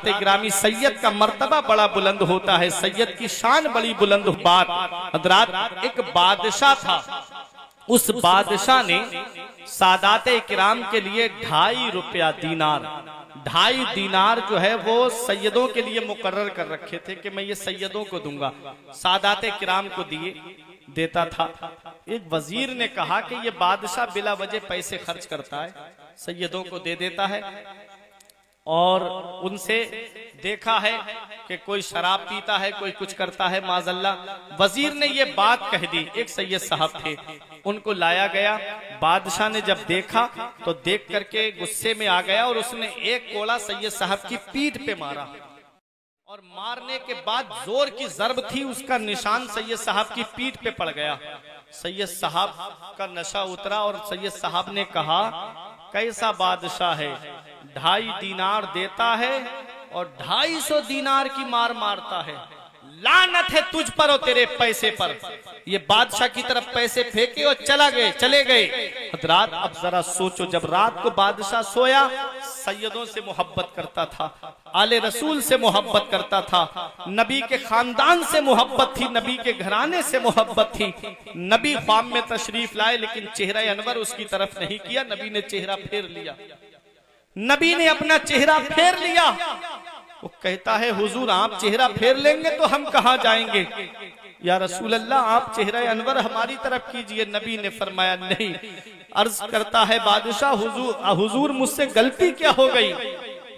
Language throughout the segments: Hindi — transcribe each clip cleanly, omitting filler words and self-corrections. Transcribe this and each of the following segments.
ग्रामी सैयद का मर्तबा बड़ा बुलंद होता है, सैयद की शान बड़ी बुलंद। बात हजरात, एक बादशाह था, उस बादशाह ने सादाते किराम के लिए 2.5 रुपया दीनार, 2.5 दीनार जो है वो सैयदों के लिए मुकर्रर कर रखे थे कि मैं ये सैयदों को दूंगा, सादाते किराम को देता था। एक वजीर ने कहा कि ये बादशाह बिला वजह पैसे खर्च करता है, सैयदों को दे देता है, और उनसे देखा है कि कोई शराब पीता है, कोई कुछ करता है माज़अल्लाह। वजीर ने ये बात कह दी। एक सैयद साहब थे, उनको लाया गया। बादशाह ने जब देखा तो देख करके गुस्से में आ गया और उसने एक कोड़ा सैयद साहब की पीठ पे मारा, और मारने के बाद जोर की ज़रब थी, उसका निशान सैयद साहब की पीठ पे पड़ गया। सैयद साहब का नशा उतरा और सैयद साहब ने कहा, कैसा बादशाह है, 2.5 दीनार देता है और 250 दीनार की मार मारता है, लानत है तुझ पर और तेरे पैसे पर। ये बादशाह की तरफ पैसे फेंके और चले गए। हजरात, अब जरा सोचो, जब रात को बादशाह सोया, सैयदों से मोहब्बत करता था, आले रसूल से मोहब्बत करता था, नबी के खानदान से मोहब्बत थी, नबी के घराने से मोहब्बत थी। नबी ख्वाब में तशरीफ लाए, लेकिन चेहरा अनवर उसकी तरफ नहीं किया, नबी ने चेहरा फेर लिया, नबी ने अपना चेहरा फेर लिया। वो कहता है, हुजूर आप चेहरा फेर लेंगे तो हम कहाँ जाएंगे? या रसूल अल्लाह, आप चेहरा अनवर हमारी तरफ कीजिए। नबी ने फरमाया नहीं। अर्ज करता है बादशाह, हुजूर मुझसे गलती क्या हो गई,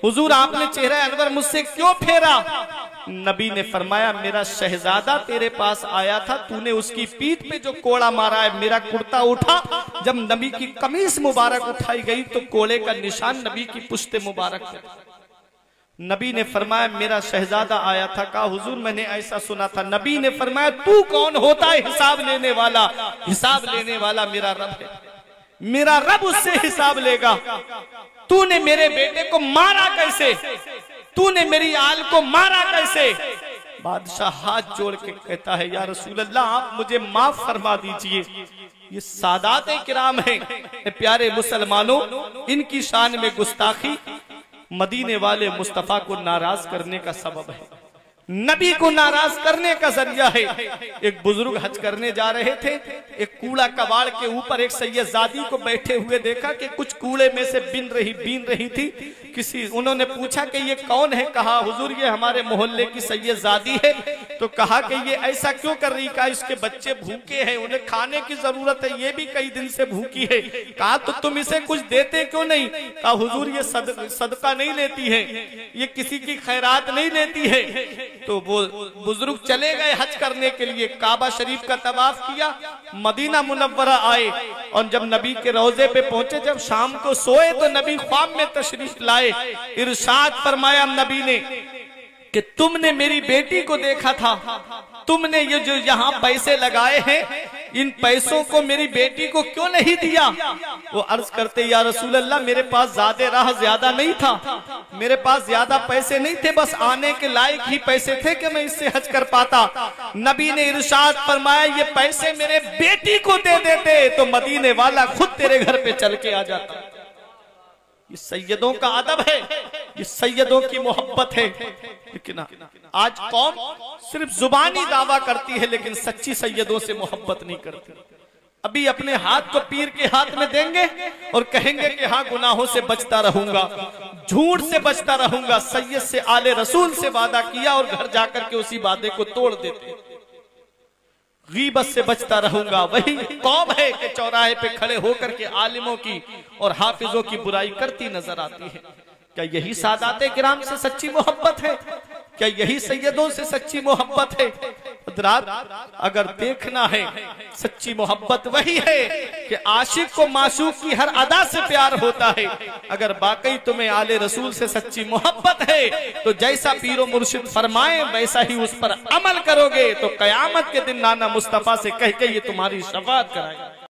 हुजूर आपने चेहरा अनवर मुझसे क्यों फेरा? नबी ने फरमाया, मेरा शहजादा तेरे पास आया था, तूने उसकी पीठ पे जो कोड़ा मारा है, मेरा कुर्ता उठा, जब नबी की कमीज मुबारक उठाई गई तो कोड़े का निशान नबी की पुश्ते मुबारक पे। नबी ने फरमाया, मेरा शहजादा आया था। कहा, हुजूर मैंने ऐसा सुना था। नबी ने फरमाया, तू कौन होता है हिसाब लेने वाला? हिसाब लेने वाला मेरा रब है, मेरा रब उससे हिसाब लेगा। तूने मेरे बेटे को मारा कैसे? तूने मेरी आल को मारा कैसे? बादशाह हाथ जोड़ के कहता है, या रसूल अल्लाह आप मुझे माफ फरमा दीजिए, ये सादाते किराम हैं, प्यारे मुसलमानों, इनकी शान में गुस्ताखी मदीने वाले मुस्तफा को नाराज करने का सबब है, नबी को नाराज करने का जरिया है। एक बुजुर्ग हज करने जा रहे थे, एक कूड़ा कबाड़ के ऊपर एक सैयदजादी को बैठे हुए देखा कि कुछ कूड़े में से बीन रही थी। उन्होंने पूछा कि ये कौन है? कहा, हुजूर ये हमारे मोहल्ले की सैयदजादी है। तो कहा कि ये ऐसा क्यों कर रही? कहा, इसके बच्चे भूखे हैं, उन्हें खाने की जरूरत है, ये भी कई दिन से भूखी है। कहा, तो तुम इसे कुछ देते क्यों नहीं? कहा, हुजूर ये सदका नहीं लेती है, ये किसी की खैरात नहीं लेती है। तो वो बुजुर्ग चले गए हज करने के लिए, काबा शरीफ का तवाफ किया, मदीना मुनव्वरा आए, और जब नबी के रोजे पे पहुंचे, जब शाम को सोए तो नबी ख्वाब में तशरीफ लाए। इरशाद फरमाया नबी ने कि तुमने मेरी बेटी को देखा था, तुमने ये जो यहाँ पैसे लगाए हैं, इन पैसों को मेरी बेटी को क्यों नहीं दिया? वो अर्ज करते, या रसूल अल्लाह मेरे पास ज्यादा नहीं था, मेरे पास ज्यादा पैसे नहीं थे, बस आने के लायक ही पैसे थे कि मैं इससे हज कर पाता। नबी ने इरशाद फरमाया, ये पैसे मेरे बेटी को दे देते तो मदीने वाला खुद तेरे घर पे चल के आ जाता। ये सैयदों का अदब है, ये सैयदों की मोहब्बत है। लेकिन आज कौम सिर्फ जुबानी दावा करती है, लेकिन सच्ची सैयदों से मोहब्बत नहीं करती। अभी अपने हाथ को पीर के हाथ में देंगे और कहेंगे कि हाँ गुनाहों से बचता रहूंगा, झूठ से बचता रहूंगा। सैयद से, आले रसूल से वादा किया और घर जाकर के उसी वादे को तोड़ देते। गीबत से बचता रहूंगा, वही कौम है कि चौराहे पे खड़े होकर के आलिमों की और हाफिजों की बुराई करती नजर आती है। क्या यही सादाते किराम से सच्ची मोहब्बत है? क्या यही सैयदों से सच्ची मोहब्बत है? अगर देखना है, सच्ची मोहब्बत वही है कि आशिक को माशूक की हर अदा से प्यार होता है। अगर वाकई तुम्हें आले रसूल से सच्ची मोहब्बत है तो जैसा पीरो मुर्शिद फरमाए वैसा ही उस पर अमल करोगे तो कयामत के दिन नाना मुस्तफा से कह के ये तुम्हारी शफाअत कराएगा।